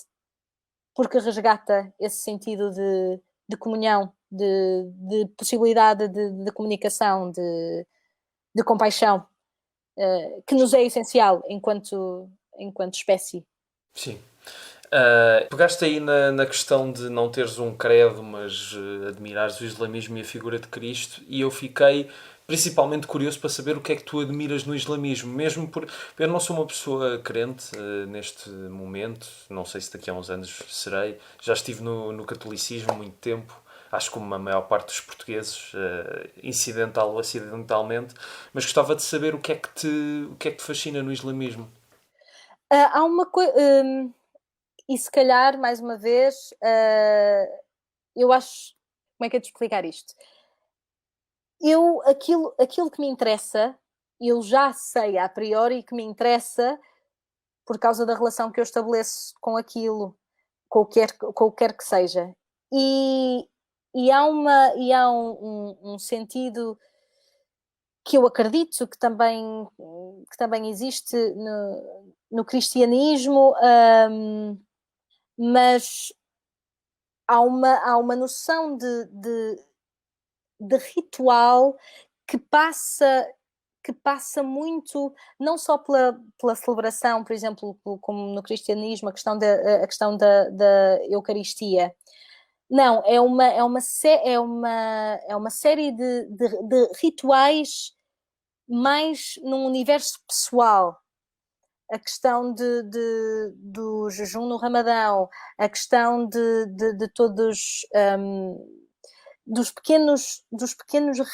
Porque resgata esse sentido de comunhão, de possibilidade de comunicação, de compaixão, que nos é essencial enquanto espécie. Sim. Pegaste aí na questão de não teres um credo, mas admirares o islamismo e a figura de Cristo, e eu fiquei principalmente curioso para saber o que é que tu admiras no islamismo, mesmo por... Eu não sou uma pessoa crente neste momento, não sei se daqui a uns anos serei, já estive no catolicismo há muito tempo, acho como a maior parte dos portugueses, incidental ou acidentalmente, mas gostava de saber o que é que te fascina no islamismo. Há uma coisa... e se calhar, mais uma vez, eu acho... Como é que é de explicar isto? Aquilo que me interessa, eu já sei a priori que me interessa por causa da relação que eu estabeleço com aquilo, com o que quer que seja. E há um sentido que eu acredito que também existe no cristianismo, mas há uma noção de ritual que passa muito, não só pela celebração, por exemplo, como no cristianismo, a questão da Eucaristia. Não, é uma série de rituais mais num universo pessoal. A questão do jejum no Ramadão, a questão de todos dos pequenos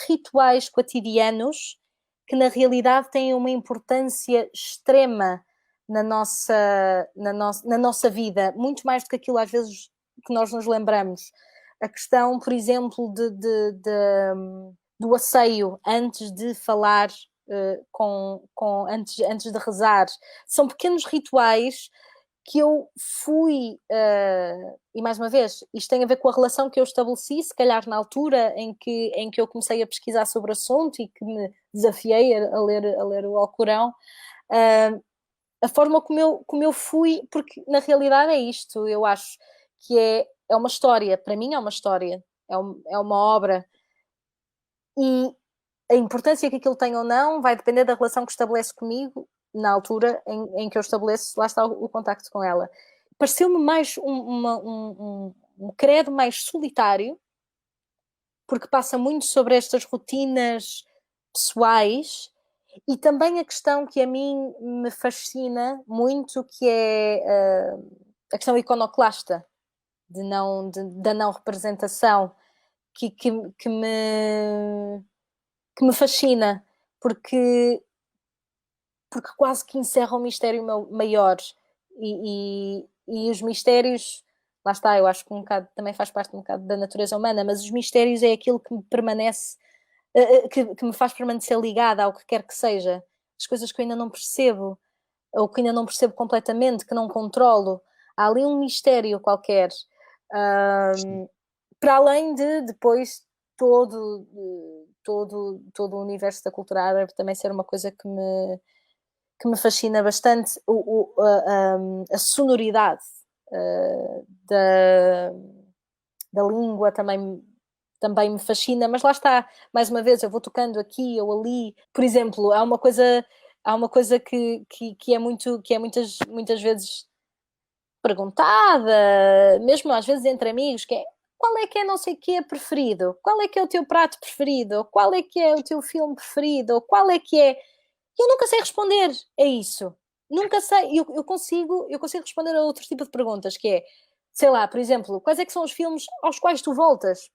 rituais cotidianos que na realidade têm uma importância extrema na nossa vida, muito mais do que aquilo às vezes que nós nos lembramos. A questão, por exemplo, do asseio antes de falar, antes de rezar. São pequenos rituais que eu fui, e mais uma vez, isto tem a ver com a relação que eu estabeleci, se calhar na altura em que eu comecei a pesquisar sobre o assunto e que me desafiei a ler o Alcorão, a forma como eu fui, porque na realidade é isto, eu acho que é uma história, para mim é uma história, é uma obra, e a importância que aquilo tem ou não vai depender da relação que estabelece comigo na altura em que eu estabeleço, lá está o contacto com ela. Pareceu-me mais um credo mais solitário, porque passa muito sobre estas rotinas pessoais, e também a questão que a mim me fascina muito, que é a questão iconoclasta, da não representação, que me fascina, porque quase que encerra um mistério maior, e os mistérios, lá está, eu acho que também faz parte um bocado da natureza humana, mas os mistérios é aquilo que me permanece, que me faz permanecer ligada ao que quer que seja, as coisas que eu ainda não percebo, ou que ainda não percebo completamente, que não controlo, há ali um mistério qualquer, para além de depois todo o universo da cultura árabe também ser uma coisa que me fascina bastante, a sonoridade da língua também me fascina, mas lá está, mais uma vez, eu vou tocando aqui ou ali. Por exemplo, há uma coisa que é muitas vezes perguntada, mesmo às vezes entre amigos, que é: qual é que é não sei o que é preferido? Qual é que é o teu prato preferido? Qual é que é o teu filme preferido? Qual é que é... Eu nunca sei responder a isso. Nunca sei. Eu consigo responder a outro tipo de perguntas, que é, sei lá, por exemplo, quais é que são os filmes aos quais tu voltas?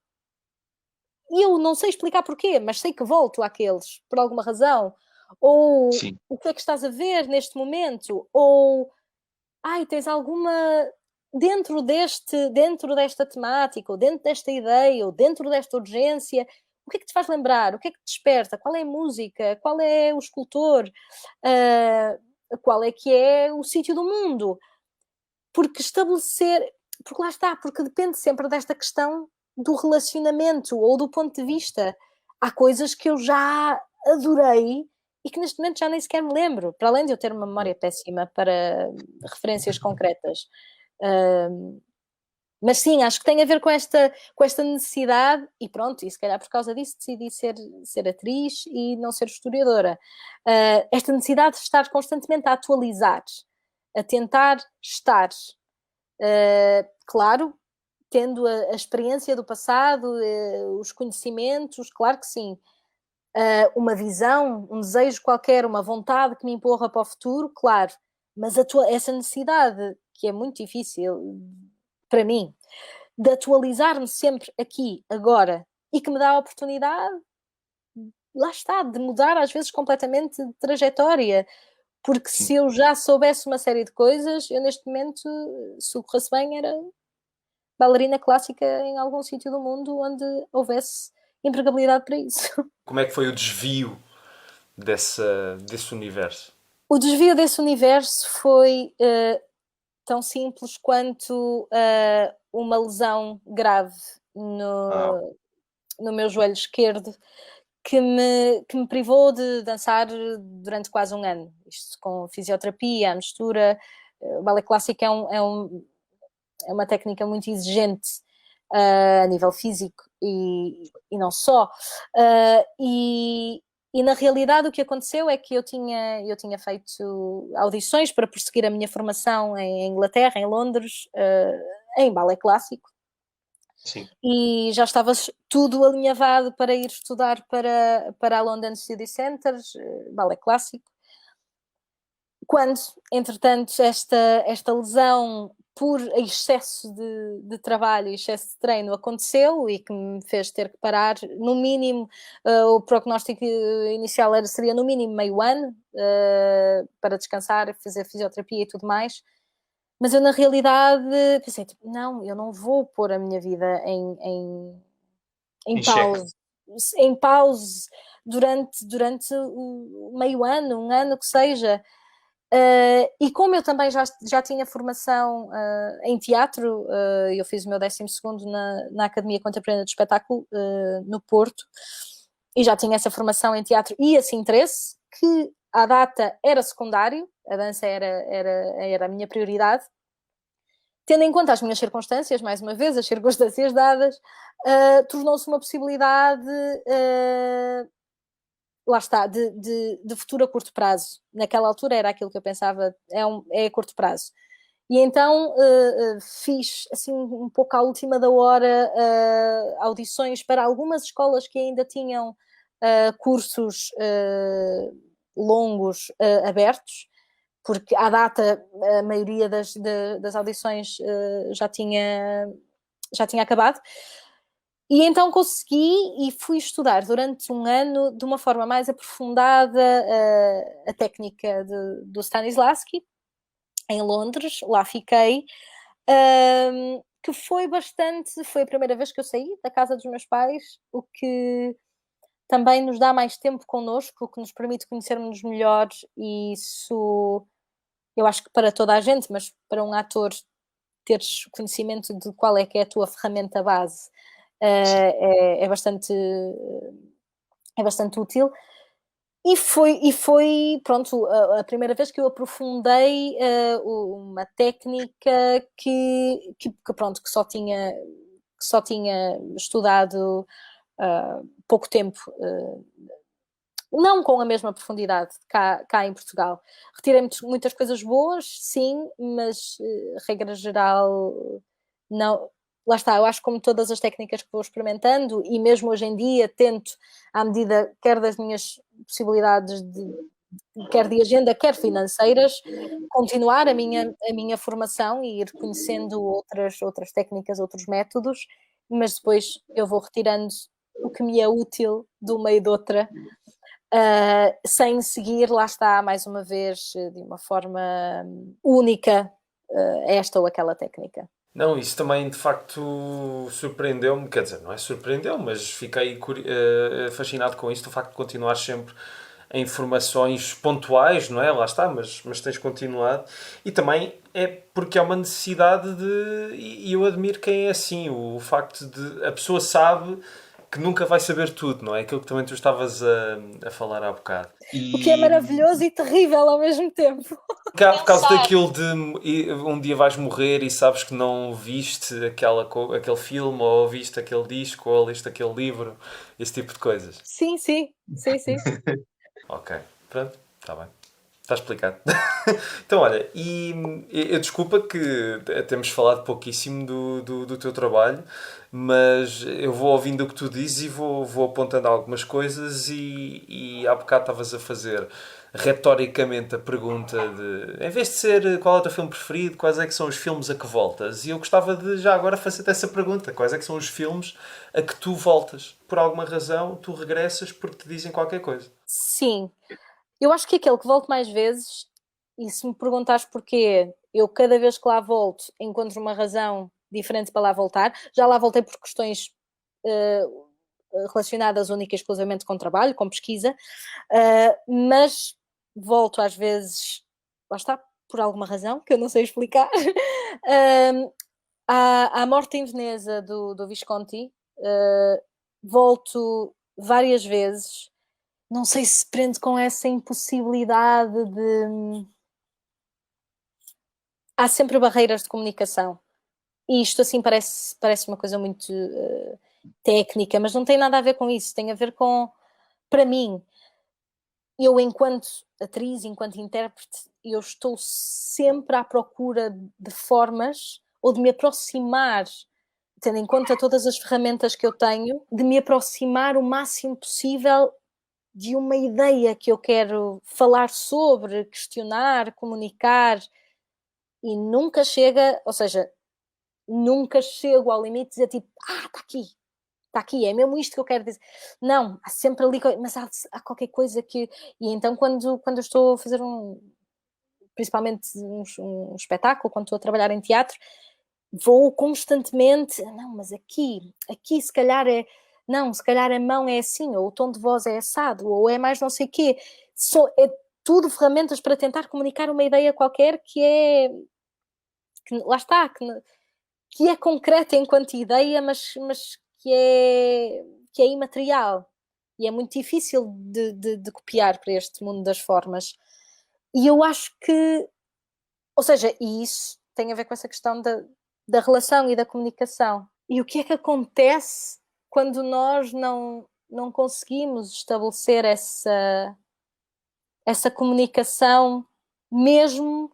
E eu não sei explicar porquê, mas sei que volto àqueles, por alguma razão. Ou Sim. o que é que estás a ver neste momento? Ou, tens alguma... Dentro desta temática, ou dentro desta ideia, ou dentro desta urgência, o que é que te faz lembrar? O que é que te desperta? Qual é a música? Qual é o escultor? Qual é que é o sítio do mundo? Porque lá está, porque depende sempre desta questão do relacionamento ou do ponto de vista. Há coisas que eu já adorei e que neste momento já nem sequer me lembro, para além de eu ter uma memória péssima para referências concretas. Mas sim, acho que tem a ver com esta necessidade, e pronto, e se calhar por causa disso decidi ser atriz e não ser historiadora. Esta necessidade de estar constantemente a atualizar, a tentar estar, claro, tendo a experiência do passado, os conhecimentos, claro que sim. Uma visão, um desejo qualquer, uma vontade que me empurra para o futuro, claro. Mas essa necessidade, que é muito difícil para mim, de atualizar-me sempre aqui, agora, e que me dá a oportunidade, lá está, de mudar às vezes completamente de trajetória. Porque Sim. se eu já soubesse uma série de coisas, eu neste momento, se o corresse bem, era bailarina clássica em algum sítio do mundo onde houvesse empregabilidade para isso. Como é que foi o desvio desse universo? O desvio desse universo foi tão simples quanto uma lesão grave no meu joelho esquerdo que me privou de dançar durante quase um ano. Isto com fisioterapia, a mistura. O balé clássico é uma técnica muito exigente a nível físico e não só. E na realidade o que aconteceu é que eu tinha feito audições para prosseguir a minha formação em Inglaterra, em Londres, em balé clássico. Sim. E já estava tudo alinhavado para ir estudar para a London Study Center, balé clássico. Quando, entretanto, esta lesão por excesso de trabalho e excesso de treino aconteceu e que me fez ter que parar, no mínimo, o prognóstico inicial seria no mínimo meio ano, para descansar, fazer fisioterapia e tudo mais. Mas eu, na realidade, pensei, tipo, não, eu não vou pôr a minha vida em pause. Em pause durante o meio ano, um ano que seja. E como eu também já tinha formação em teatro, eu fiz o meu 12º na Academia Contemporânea de Espetáculo, no Porto, e já tinha essa formação em teatro e esse interesse, que à data era secundário, a dança era a minha prioridade. Tendo em conta as minhas circunstâncias, mais uma vez, as circunstâncias dadas, tornou-se uma possibilidade, lá está, de futuro a curto prazo. Naquela altura era aquilo que eu pensava, é a curto prazo. E então fiz, assim, um pouco à última da hora, audições para algumas escolas que ainda tinham cursos longos abertos, porque à data a maioria das audições já tinha acabado. E então consegui e fui estudar durante um ano de uma forma mais aprofundada a técnica do Stanislavski em Londres. Lá fiquei, que foi a primeira vez que eu saí da casa dos meus pais, o que também nos dá mais tempo connosco, o que nos permite conhecermos melhor, e isso eu acho que para toda a gente, mas para um ator, teres conhecimento de qual é que é a tua ferramenta base é bastante útil. E foi pronto, a primeira vez que eu aprofundei uma técnica que só tinha estudado pouco tempo, não com a mesma profundidade cá em Portugal. Retirei muitas coisas boas, sim, mas regra geral não. Lá está, eu acho que como todas as técnicas que vou experimentando, e mesmo hoje em dia tento, à medida quer das minhas possibilidades quer de agenda, quer financeiras, continuar a minha formação e ir conhecendo outras técnicas, outros métodos, mas depois eu vou retirando o que me é útil de uma e de outra, sem seguir, lá está, mais uma vez, de uma forma única, esta ou aquela técnica. Não, isso também de facto surpreendeu-me, quer dizer, não é surpreendeu, mas fiquei fascinado com isso, o facto de continuar sempre em informações pontuais, não é? Lá está, mas tens continuado. E também é porque é uma necessidade de. E eu admiro quem é assim, o facto de. A pessoa sabe que nunca vai saber tudo, não é? Aquilo que também tu estavas a falar há bocado. O que é E maravilhoso e terrível ao mesmo tempo. cá por causa Pensar. daquilo de um dia vais morrer e sabes que não viste aquele filme, ou viste aquele disco, ou leste aquele livro, esse tipo de coisas. Sim, sim, sim, sim. Ok, pronto, está bem. Está explicado. Então, olha, e desculpa que temos falado pouquíssimo do teu trabalho, mas eu vou ouvindo o que tu dizes e vou apontando algumas coisas e há bocado estavas a fazer retoricamente a pergunta de, em vez de ser qual é o teu filme preferido, quais é que são os filmes a que voltas? E eu gostava de já agora fazer-te essa pergunta, quais é que são os filmes a que tu voltas? Por alguma razão, tu regressas porque te dizem qualquer coisa. Sim. Eu acho que aquele que volto mais vezes, e se me perguntares porquê, eu cada vez que lá volto encontro uma razão diferente para lá voltar. Já lá voltei por questões relacionadas única e exclusivamente com trabalho, com pesquisa, mas volto às vezes, lá está, por alguma razão que eu não sei explicar, à Morte em Veneza do Visconti. Volto várias vezes. Não sei se prende com essa impossibilidade de. Há sempre barreiras de comunicação. E isto assim parece uma coisa muito técnica, mas não tem nada a ver com isso. Tem a ver com, para mim, eu enquanto atriz, enquanto intérprete, eu estou sempre à procura de formas ou de me aproximar, tendo em conta todas as ferramentas que eu tenho, de me aproximar o máximo possível de uma ideia que eu quero falar sobre, questionar, comunicar, e nunca chega, ou seja, nunca chego ao limite de dizer tipo, está aqui, é mesmo isto que eu quero dizer. Não, há sempre ali, mas há qualquer coisa que. E então, quando eu estou a fazer principalmente um espetáculo, quando estou a trabalhar em teatro, vou constantemente, não, mas aqui se calhar é, não, se calhar a mão é assim, ou o tom de voz é assado, ou é mais não sei o quê. É tudo ferramentas para tentar comunicar uma ideia qualquer que lá está, que é concreta enquanto ideia, mas que é imaterial. E é muito difícil de copiar para este mundo das formas. E eu acho que, ou seja, e isso tem a ver com essa questão da relação e da comunicação. E o que é que acontece quando nós não conseguimos estabelecer essa comunicação, mesmo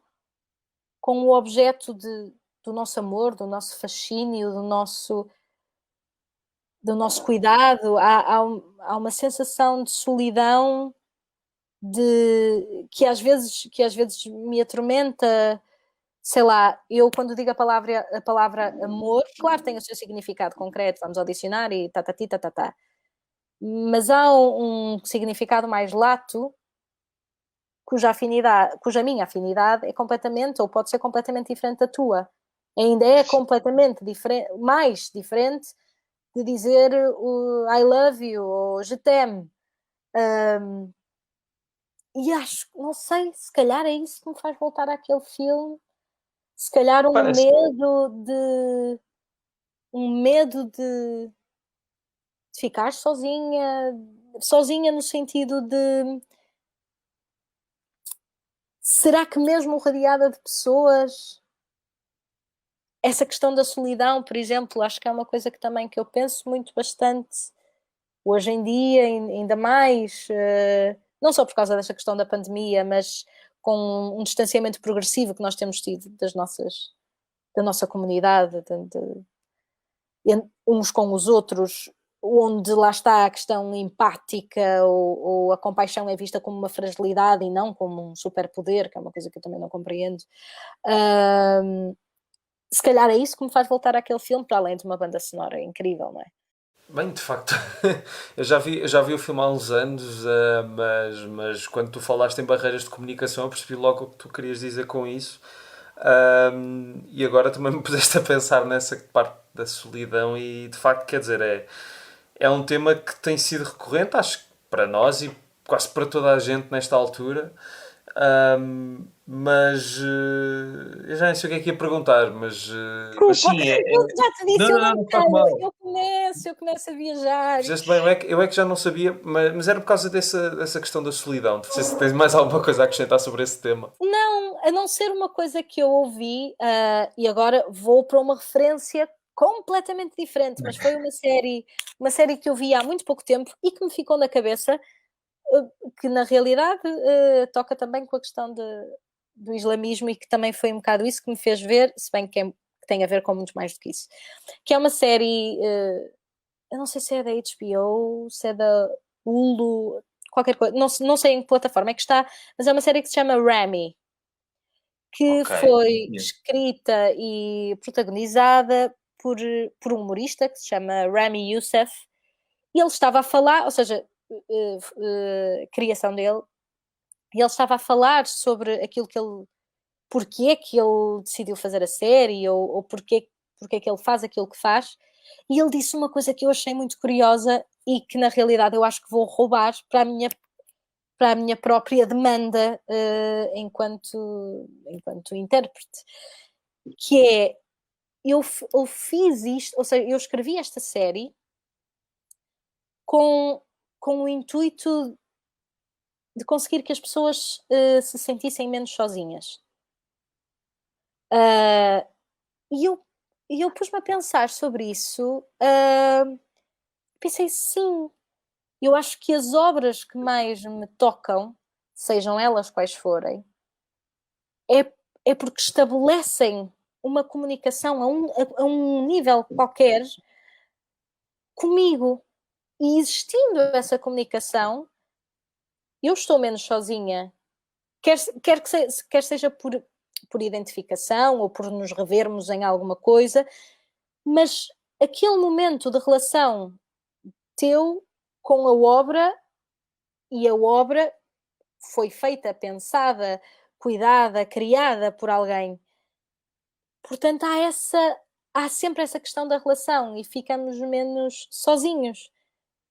com o objeto do nosso amor, do nosso fascínio, do nosso cuidado? Há uma sensação de solidão que às vezes me atormenta. Sei lá, eu quando digo a palavra amor, claro, tem o seu significado concreto, vamos ao dicionário e tatati, tatatá. Mas há um significado mais lato, cuja minha afinidade é completamente, ou pode ser completamente diferente da tua. Ainda é completamente diferente, mais diferente de dizer o I love you ou je t'aime. E acho, não sei, se calhar é isso que me faz voltar àquele filme. Se calhar Parece. um medo de ficar sozinha, sozinha no sentido de será que mesmo rodeada de pessoas, essa questão da solidão, por exemplo, acho que é uma coisa que também que eu penso muito bastante hoje em dia, ainda mais, não só por causa desta questão da pandemia, mas com um distanciamento progressivo que nós temos tido da nossa comunidade, uns com os outros, onde lá está a questão empática ou a compaixão é vista como uma fragilidade e não como um superpoder, que é uma coisa que eu também não compreendo. Se calhar é isso que me faz voltar àquele filme, para além de uma banda sonora incrível, não é? Bem, de facto, eu já vi o filme há uns anos, mas quando tu falaste em barreiras de comunicação, eu percebi logo o que tu querias dizer com isso. E agora também me puseste a pensar nessa parte da solidão, e de facto, quer dizer, é um tema que tem sido recorrente, acho que para nós e quase para toda a gente nesta altura. Mas eu já nem sei o que é que ia perguntar, mas Desculpa, sim, eu já te não, disse, eu não, não não, não faz tenho, mal. eu começo a viajar. Fizeste bem, eu é que já não sabia, mas era por causa dessa questão da solidão. Não sei se tens mais alguma coisa a acrescentar sobre esse tema. Não, a não ser uma coisa que eu ouvi, e agora vou para uma referência completamente diferente, mas foi uma série que eu vi há muito pouco tempo e que me ficou na cabeça, que na realidade toca também com a questão do islamismo, e que também foi um bocado isso que me fez ver, se bem que tem a ver com muito mais do que isso. Que é uma série, eu não sei se é da HBO, se é da Hulu, qualquer coisa, não sei em que plataforma é que está, mas é uma série que se chama Rami, que Ok, foi conheço. escrita e protagonizada por um humorista que se chama Rami Youssef, e ele estava a falar, ou seja, criação dele, e ele estava a falar sobre aquilo que ele, porque é que ele decidiu fazer a série, ou porque é que ele faz aquilo que faz, e ele disse uma coisa que eu achei muito curiosa e que na realidade eu acho que vou roubar para a minha própria demanda, enquanto intérprete, que é, eu fiz isto, ou seja, eu escrevi esta série com, com o intuito de conseguir que as pessoas se sentissem menos sozinhas. Uh, e eu, e eu pus-me a pensar sobre isso, pensei, sim, eu acho que as obras que mais me tocam, sejam elas quais forem, é, é porque estabelecem uma comunicação a um nível qualquer comigo. E existindo essa comunicação, eu estou menos sozinha. Quer, quer seja por identificação ou por nos revermos em alguma coisa, mas aquele momento de relação teu com a obra, e a obra foi feita, pensada, cuidada, criada por alguém. Portanto, há sempre essa questão da relação e ficamos menos sozinhos.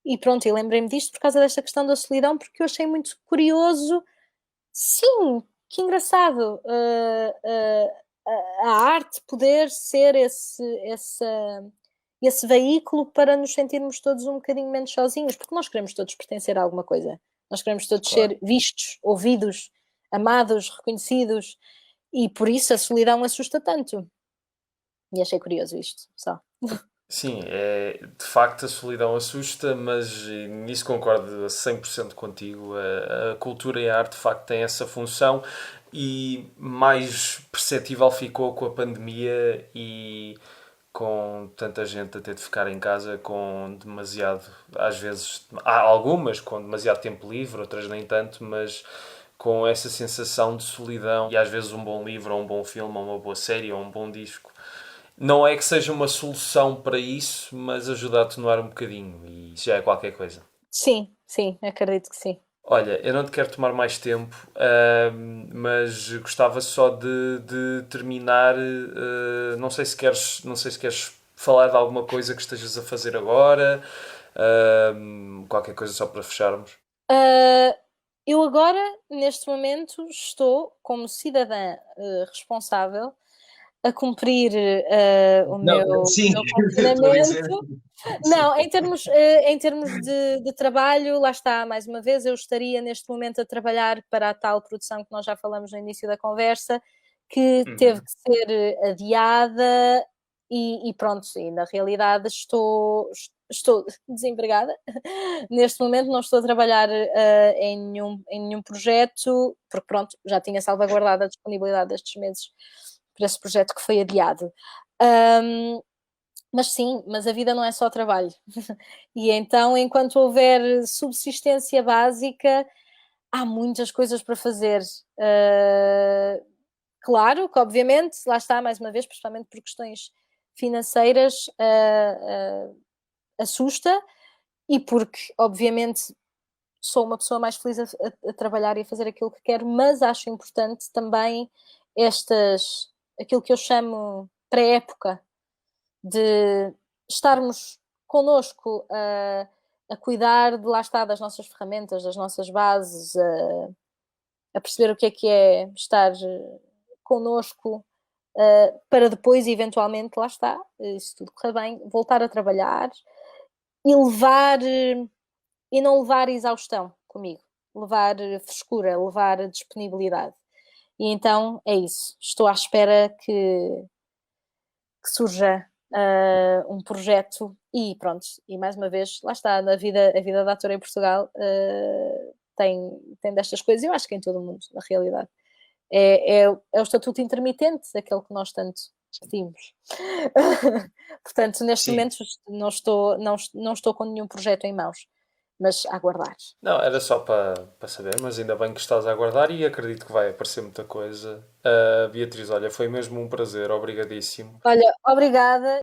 E pronto, e lembrei-me disto por causa desta questão da solidão, porque eu achei muito curioso. Sim, que engraçado, a arte poder ser esse veículo para nos sentirmos todos um bocadinho menos sozinhos, porque nós queremos todos pertencer a alguma coisa. Nós queremos todos Claro. ser vistos, ouvidos, amados, reconhecidos, e por isso a solidão assusta tanto. E achei curioso isto, só. Sim, de facto a solidão assusta, mas nisso concordo a 100% contigo. A cultura e a arte de facto têm essa função, e mais perceptível ficou com a pandemia e com tanta gente a ter de ficar em casa com demasiado, às vezes, há algumas com demasiado tempo livre, outras nem tanto, mas com essa sensação de solidão, e às vezes um bom livro, ou um bom filme, ou uma boa série, ou um bom disco não é que seja uma solução para isso, mas ajuda a atenuar um bocadinho, e isso já é qualquer coisa. Sim, sim, acredito que sim. Olha, eu não te quero tomar mais tempo, mas gostava só de terminar. Não sei se queres falar de alguma coisa que estejas a fazer agora, qualquer coisa só para fecharmos. Uh, eu agora, neste momento, estou como cidadã responsável a cumprir o Não, o sim, meu estou a dizer. confinamento. Sim. Não, em termos de trabalho, lá está, mais uma vez, eu estaria neste momento a trabalhar para a tal produção que nós já falamos no início da conversa, que teve Uhum. que ser adiada, e pronto, e na realidade estou desempregada. Neste momento não estou a trabalhar em nenhum projeto, porque pronto, já tinha salvaguardado a disponibilidade destes meses para esse projeto que foi adiado. Um, mas sim, mas a vida não é só trabalho. E então, enquanto houver subsistência básica, há muitas coisas para fazer. Claro que, obviamente, lá está, mais uma vez, principalmente por questões financeiras, assusta e porque, obviamente, sou uma pessoa mais feliz a trabalhar e a fazer aquilo que quero, mas acho importante também aquilo que eu chamo pré-época, de estarmos connosco a cuidar de lá está das nossas ferramentas, das nossas bases, a perceber o que é estar connosco, para depois, eventualmente, lá está, se tudo correr bem, voltar a trabalhar e e não levar exaustão comigo, levar frescura, levar disponibilidade. E então é isso. Estou à espera que surja um projeto e pronto. E mais uma vez, lá está, a vida da atora em Portugal tem destas coisas, eu acho que em todo o mundo, na realidade. É o estatuto intermitente, aquele que nós tanto pedimos. Portanto, neste Sim. momento não estou com nenhum projeto em mãos, mas a aguardar. Não, era só para saber, mas ainda bem que estás a aguardar e acredito que vai aparecer muita coisa. Beatriz, olha, foi mesmo um prazer, obrigadíssimo. Olha, obrigada.